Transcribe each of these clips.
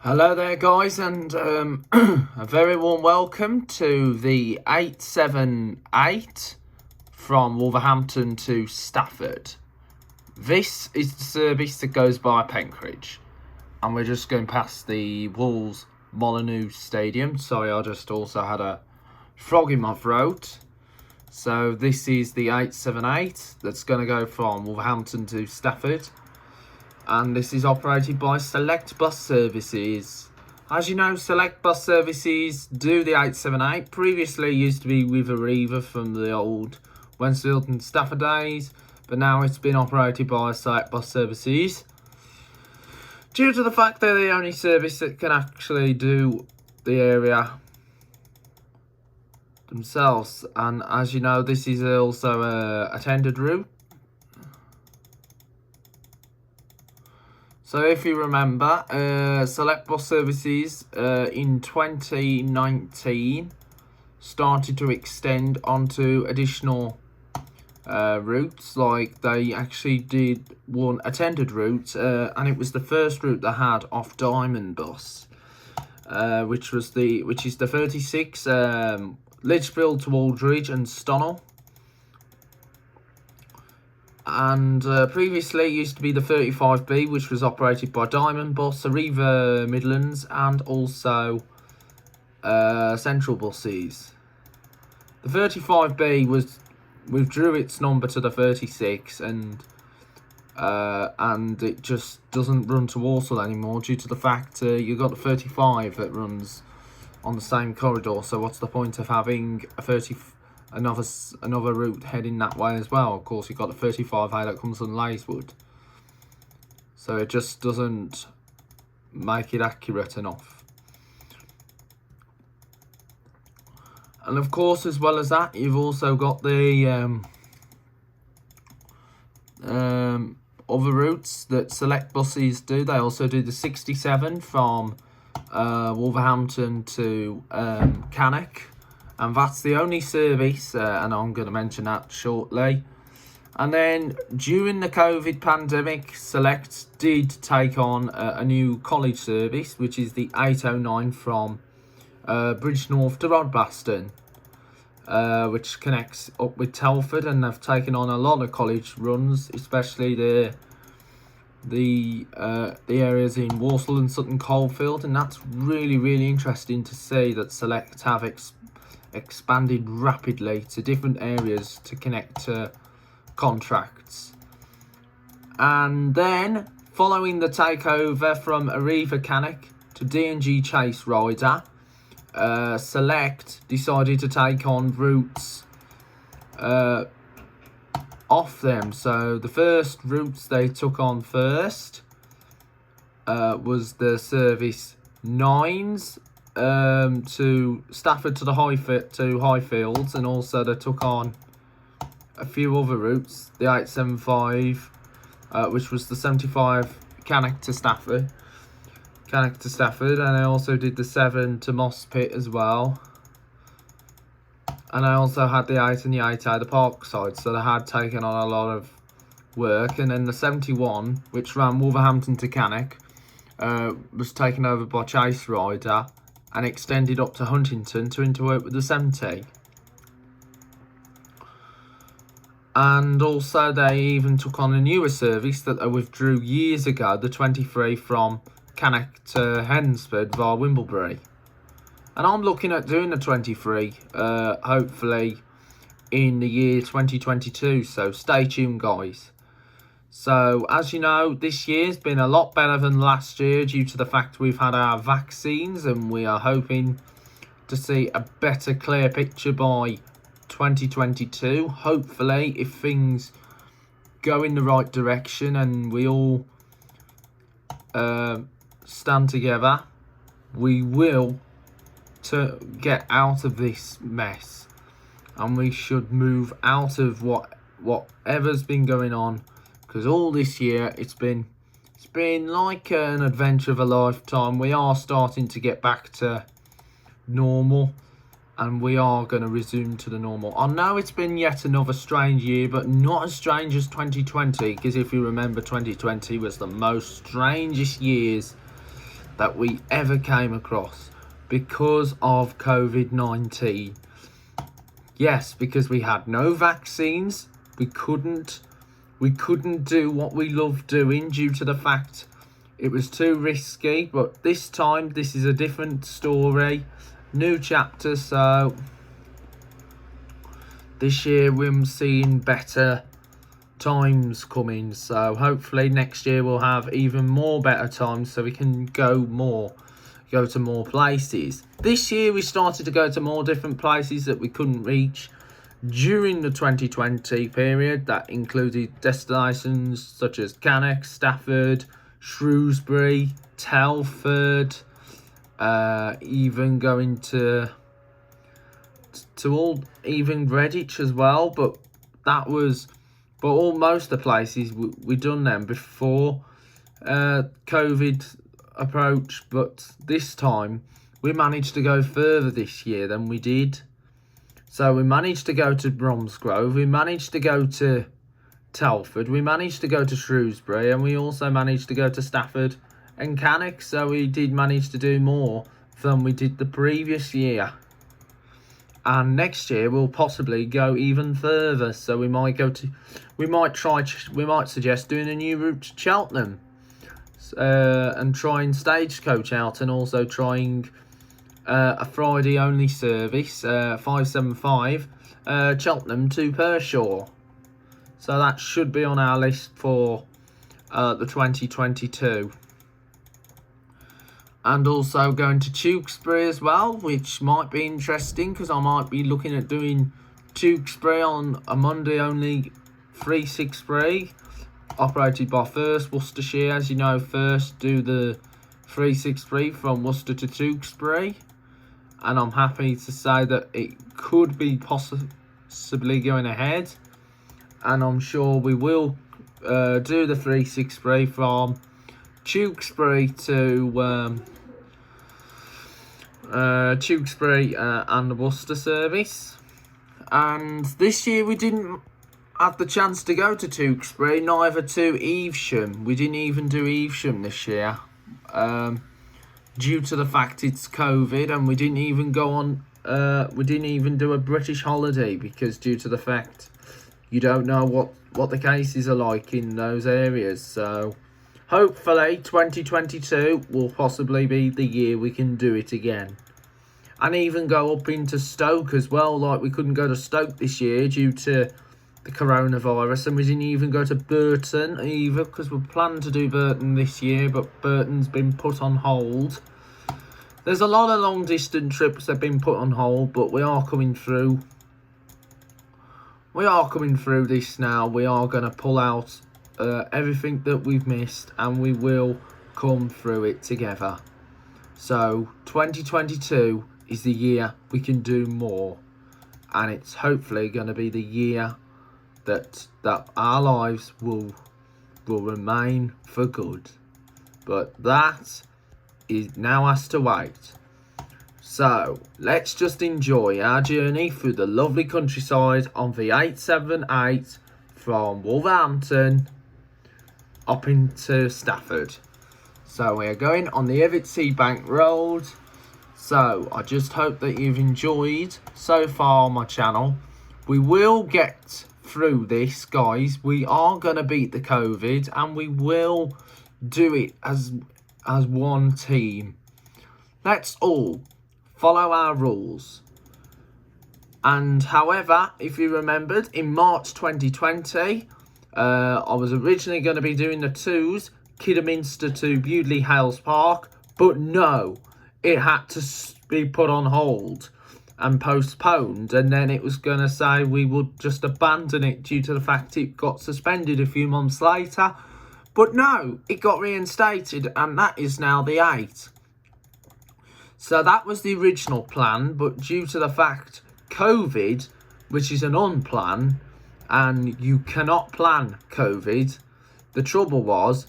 Hello there guys, and a very warm welcome to the 878 from Wolverhampton to Stafford. This is the service that goes by Penkridge, and we're just going past the Wolves Molyneux Stadium. Sorry, I just also had a frog in my throat. So this is the 878 that's going to go from Wolverhampton to Stafford. And this is operated by Select Bus Services. As you know, Select Bus Services do the 878. Previously, it used to be with Arriva from the old Wolverhampton To Stafford days, but now it's been operated by Select Bus Services. Due to the fact they're the only service that can actually do the area themselves. And as you know, this is also a attended route. So if you remember, Select Bus Services in 2019 started to extend onto additional routes. Like they actually did one attended route, and it was the first route they had off Diamond Bus, which is the 36 Lichfield to Aldridge and Stonnell. And previously it used to be the 35B, which was operated by Diamond Bus, Arriva Midlands, and also Central Buses. The 35B withdrew its number to the 36, and it just doesn't run to Walsall anymore due to the fact you've got the 35 that runs on the same corridor. So what's the point of having a another route heading that way as well? Of course, you've got the 35A that comes from Layswood, so it just doesn't make it accurate enough. And of course, as well as that, you've also got the other routes that Select Buses do. They also do the 67 from Wolverhampton to Cannock. And that's the only service, and I'm going to mention that shortly. And then during the COVID pandemic, Select did take on a new college service, which is the 809 from Bridgnorth to Rodbaston, which connects up with Telford. And they've taken on a lot of college runs, especially the areas in Walsall and Sutton Coldfield. And that's really interesting to see that Select have expanded rapidly to different areas to connect to contracts. And then following the takeover from Arriva Cannock to D&G Chase Rider, Select decided to take on routes off them. So the first routes they took on first was the service 9s to Stafford to the Highfields, and also they took on a few other routes. The 875, which was the 75 Cannock to Stafford, and I also did the 7 to Moss Pit as well. And I also had the 8 and the 8A, the Parkside, so they had taken on a lot of work. And then the 71, which ran Wolverhampton to Cannock, was taken over by Chase Rider and extended up to Huntington to interwork with the 70. And also they even took on a newer service that they withdrew years ago, the 23 from Cannock to Hensford via Wimblebury. And I'm looking at doing the 23, hopefully in the year 2022, so stay tuned guys. So, as you know, this year's been a lot better than last year due to the fact we've had our vaccines, and we are hoping to see a better, clear picture by 2022. Hopefully, if things go in the right direction and we all stand together, we will get out of this mess, and we should move out of whatever's been going on. Because all this year, it's been like an adventure of a lifetime. We are starting to get back to normal, and we are going to resume to the normal. I know it's been yet another strange year, but not as strange as 2020. Because if you remember, 2020 was the most strangest years that we ever came across because of COVID-19. Yes, because we had no vaccines. We couldn't do what we loved doing due to the fact it was too risky. But this time, this is a different story, new chapter. So this year we're seeing better times coming. So hopefully next year we'll have even more better times, so we can go to more places. This year we started to go to more different places that we couldn't reach during the 2020 period. That included destinations such as Cannock, Stafford, Shrewsbury, Telford, even going to even Greenwich as well. But almost the places we done them before COVID approach. But this time we managed to go further this year than we did. So we managed to go to Bromsgrove, we managed to go to Telford, we managed to go to Shrewsbury, and we also managed to go to Stafford and Cannock. So we did manage to do more than we did the previous year. And next year we'll possibly go even further. So we might suggest doing a new route to Cheltenham, and trying Stagecoach out, and also trying a Friday only service, 575 Cheltenham to Pershore. So that should be on our list for the 2022. And also going to Tewkesbury as well, which might be interesting, because I might be looking at doing Tewkesbury on a Monday only 363, operated by First Worcestershire. As you know, First do the 363 from Worcester to Tewkesbury, and I'm happy to say that it could be possibly going ahead, and I'm sure we will do the 363 from Tewkesbury to Tewkesbury and the Worcester service. And this year we didn't have the chance to go to Tewkesbury, neither to Evesham. We didn't even do Evesham this year, due to the fact it's COVID, and we didn't even go on. We didn't even do a British holiday, because due to the fact you don't know what the cases are like in those areas. So hopefully 2022 will possibly be the year we can do it again. And even go up into Stoke as well. Like, we couldn't go to Stoke this year due to the coronavirus, and we didn't even go to Burton either, because we planned to do Burton this year, but Burton's been put on hold. There's a lot of long distance trips that have been put on hold, but we are coming through. We are coming through this now. We are going to pull out everything that we've missed, and we will come through it together. So 2022 is the year we can do more, and it's hopefully going to be the year that our lives will remain for good. But that is now has to wait. So let's just enjoy our journey through the lovely countryside on the 878 from Wolverhampton up into Stafford. So we are going on the Evertsea Bank Road. So I just hope that you've enjoyed so far on my channel. We will get through this, guys. We are going to beat the COVID, and we will do it as one team. Let's all follow our rules. And however, if you remembered, in March 2020, I was originally going to be doing the twos, Kidderminster to Bewdley Hales Park, but no, it had to be put on hold and postponed, and then it was going to say we would just abandon it due to the fact it got suspended a few months later. But no, it got reinstated, and that is now the 8. So that was the original plan, but due to the fact COVID, which is an unplan, and you cannot plan COVID, the trouble was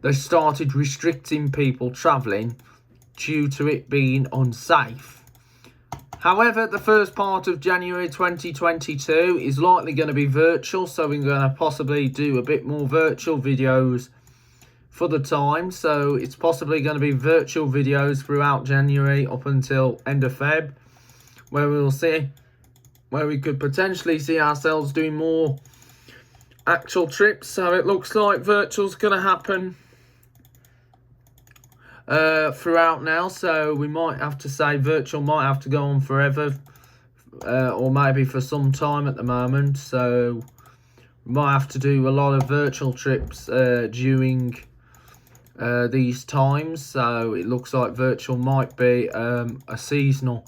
they started restricting people travelling due to it being unsafe. However, the first part of January 2022 is likely going to be virtual, so we're going to possibly do a bit more virtual videos for the time, so it's possibly going to be virtual videos throughout January up until end of Feb, where we could potentially see ourselves doing more actual trips. So it looks like virtual's going to happen throughout now, so we might have to say virtual might have to go on forever, or maybe for some time at the moment. So we might have to do a lot of virtual trips during these times. So it looks like virtual might be a seasonal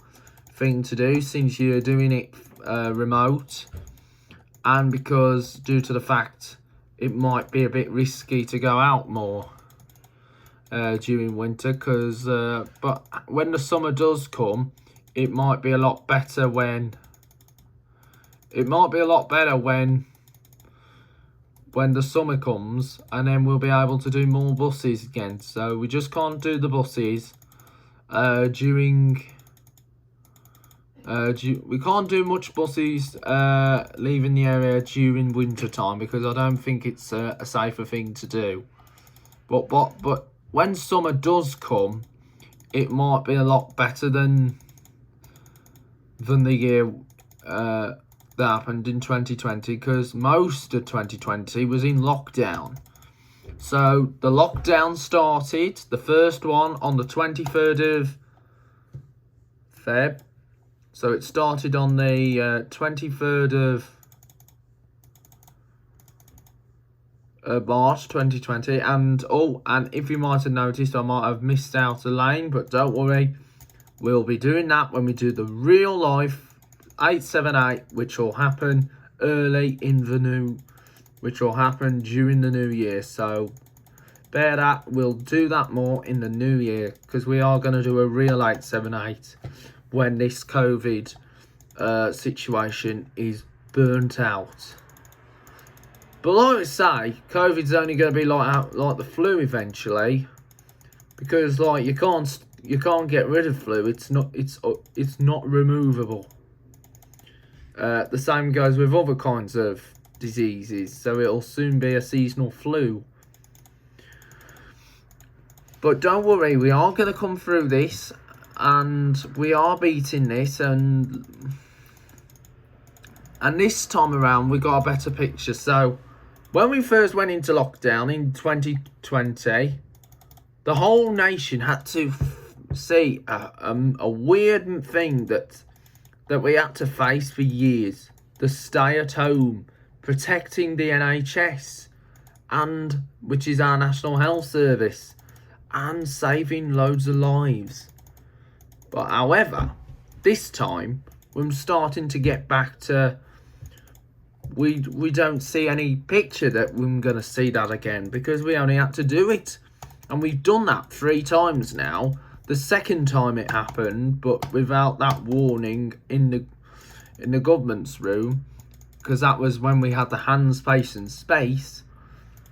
thing to do, since you're doing it remote, and because due to the fact it might be a bit risky to go out more during winter, because but when the summer does come, it might be a lot better when the summer comes, and then we'll be able to do more buses again. So we just can't do the buses we can't do much buses leaving the area during winter time, because I don't think it's a safer thing to do. But when summer does come, it might be a lot better than the year that happened in 2020, because most of 2020 was in lockdown. So the lockdown started, the first one, on the 23rd of Feb. So it started on the 23rd of March 2020, and if you might have noticed, I might have missed out a lane, but don't worry, we'll be doing that when we do the real life 878, which will happen during the new year. So bear that, we'll do that more in the new year, because we are going to do a real 878 when this COVID situation is burnt out. But like I say, COVID's only going to be like the flu eventually, because like you can't get rid of flu. It's not removable. The same goes with other kinds of diseases. So it'll soon be a seasonal flu. But don't worry, we are going to come through this, and we are beating this, and this time around we got a better picture. So when we first went into lockdown in 2020, the whole nation had to see a weird thing that we had to face for years: the stay at home, protecting the NHS, and which is our National Health Service, and saving loads of lives. But however, this time we're starting to get back to, we don't see any picture that we're going to see that again, because we only had to do it, and we've done that 3 times now. The second time it happened, but without that warning in the government's room, because that was when we had the hand, space and space.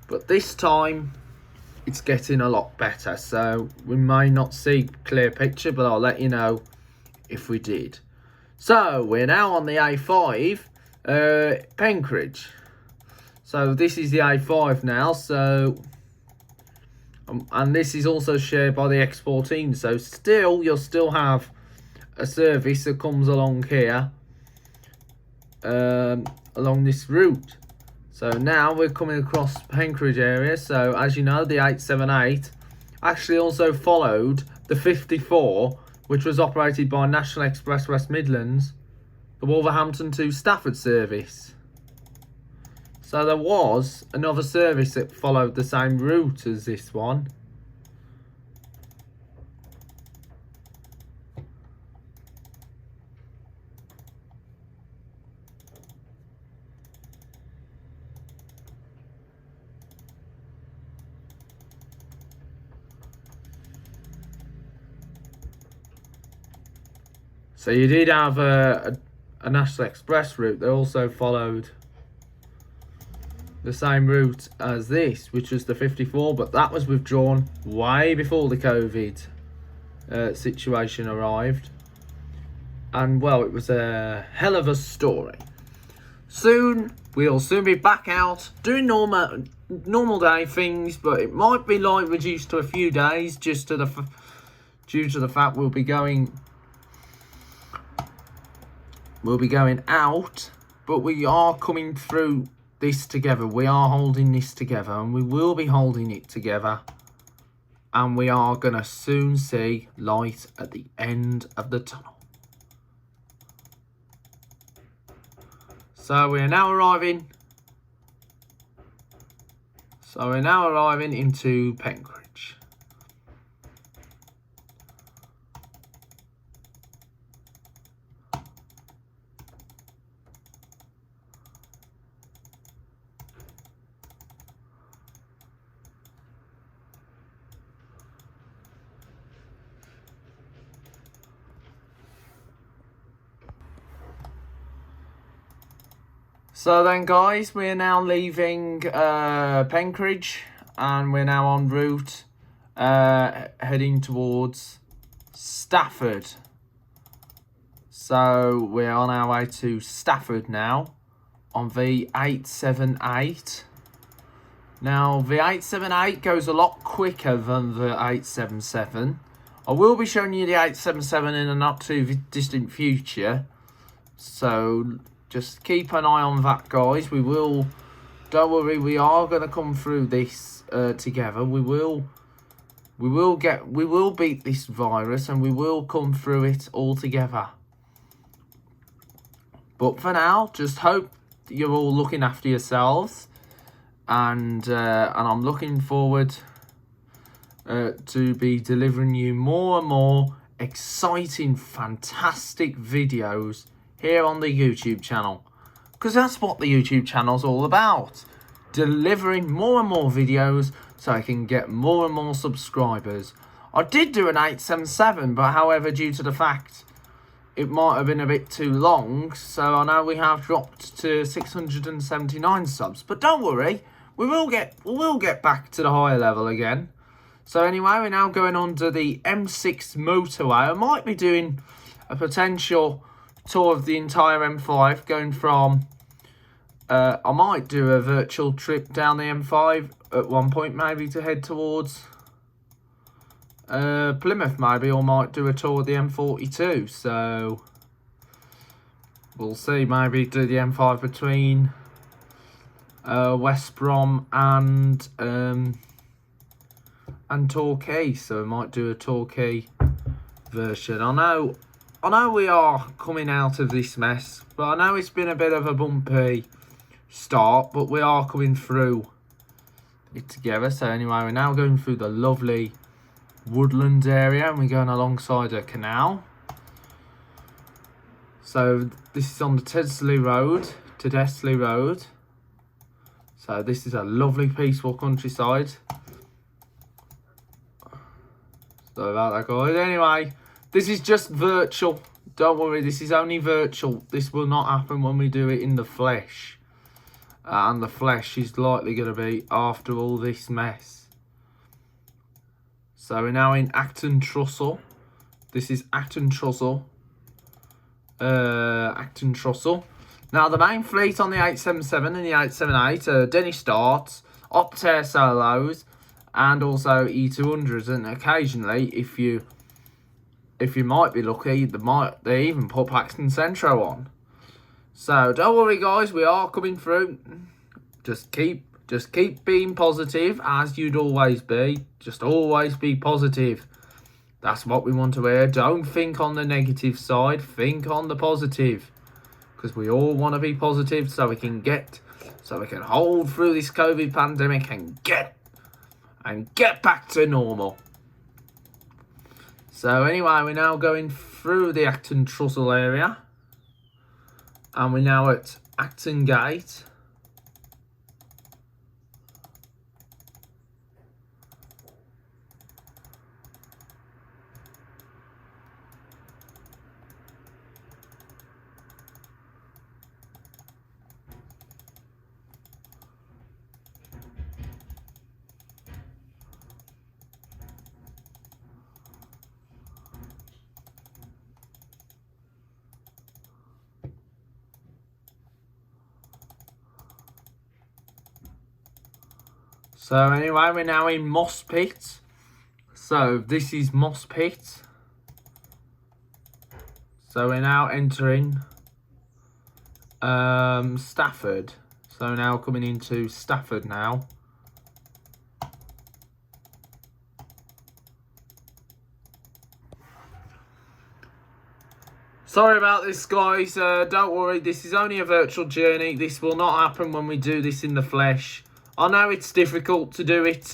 But this time it's getting a lot better, so we may not see clear picture, but I'll let you know if we did. So we're now on the A5, Penkridge. So this is the A5 now. So and this is also shared by the X14. So you'll still have a service that comes along here, along this route. So now we're coming across Penkridge area. So as you know, the 878 actually also followed the 54, which was operated by National Express West Midlands, the Wolverhampton To Stafford service. So there was another service that followed the same route as this one. So you did have a National Express route that also followed the same route as this, which was the 54, but that was withdrawn way before the COVID situation arrived. And well, it was a hell of a story. We'll soon be back out doing normal normal day things, but it might be like reduced to a few days just to due to the fact we'll be going out, but we are coming through this together. We are holding this together, and we will be holding it together, and we are gonna soon see light at the end of the tunnel. So we're now arriving into Penkridge. So then, guys, we're now leaving Penkridge, and we're now en route heading towards Stafford. So we're on our way to Stafford now on the 878. Now, the 878 goes a lot quicker than the 877. I will be showing you the 877 in a not too distant future, so just keep an eye on that, guys. Don't worry, we are going to come through this together. We will beat this virus, and we will come through it all together. But for now, just hope you're all looking after yourselves, and I'm looking forward to be delivering you more and more exciting, fantastic videos here on the YouTube channel, because that's what the YouTube channel's all about, delivering more and more videos so I can get more and more subscribers. I did do an 877, but however, due to the fact it might have been a bit too long, so I know we have dropped to 679 subs, but don't worry, we will get back to the higher level again. So anyway, we're now going under the M6 motorway. I might be doing a potential tour of the entire M5, going from I might do a virtual trip down the M5 at one point, maybe to head towards Plymouth, maybe, or might do a tour of the M42. So we'll see. Maybe do the M5 between West Brom and Torquay. So we might do a Torquay version. I know we are coming out of this mess, but I know it's been a bit of a bumpy start, but we are coming through it together. So anyway, we're now going through the lovely woodland area, and we're going alongside a canal. So this is on the Teddesley Road. So this is a lovely peaceful countryside. Sorry about that, guys. Anyway, this is just virtual. Don't worry, this is only virtual. This will not happen when we do it in the flesh. And the flesh is likely going to be after all this mess. So we're now in Acton Trussell. This is Acton Trussell. Acton Trussell. Now, the main fleet on the 877 and the 878 are Denny Starts, Optare Solos, and also E200s. And occasionally, if you might be lucky, they even put Paxton Centro on. So don't worry, guys, we are coming through. Just keep being positive, as you'd always be. Just always be positive. That's what we want to hear. Don't think on the negative side. Think on the positive, because we all want to be positive, so we can hold through this COVID pandemic and get back to normal. So anyway, we're now going through the Acton Trussell area, and we're now at Acton Gate. So anyway, we're now in Moss Pit. So this is Moss Pit. So we're now entering Stafford. So now coming into Stafford now. Sorry about this, guys. Don't worry, this is only a virtual journey. This will not happen when we do this in the flesh. I know it's difficult to do it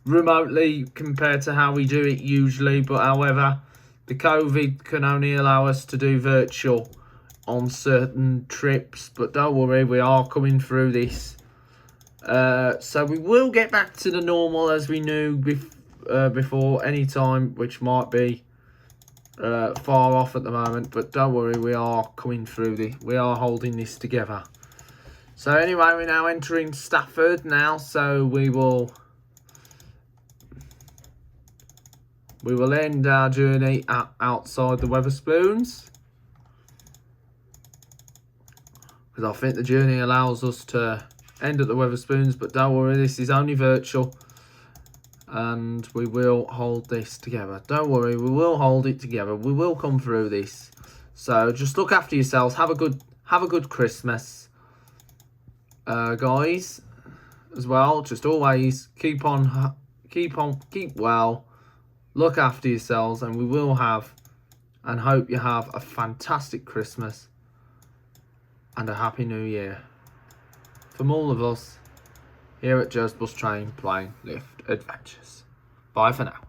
remotely compared to how we do it usually, but however, the COVID can only allow us to do virtual on certain trips. But don't worry, we are coming through this. So we will get back to the normal as we knew before any time, which might be far off at the moment, but don't worry, we are coming through we are holding this together. So anyway, we're now entering Stafford now, so we will end our journey outside the Wetherspoons, because I think the journey allows us to end at the Wetherspoons, but don't worry, this is only virtual. And we will hold this together. Don't worry, we will hold it together. We will come through this. So just look after yourselves. Have a good Christmas, guys. As well, just always keep well. Look after yourselves, and we will have, and hope you have a fantastic Christmas and a happy New Year from all of us here at Joe's Bus Train Plane Lift Adventures. Bye for now.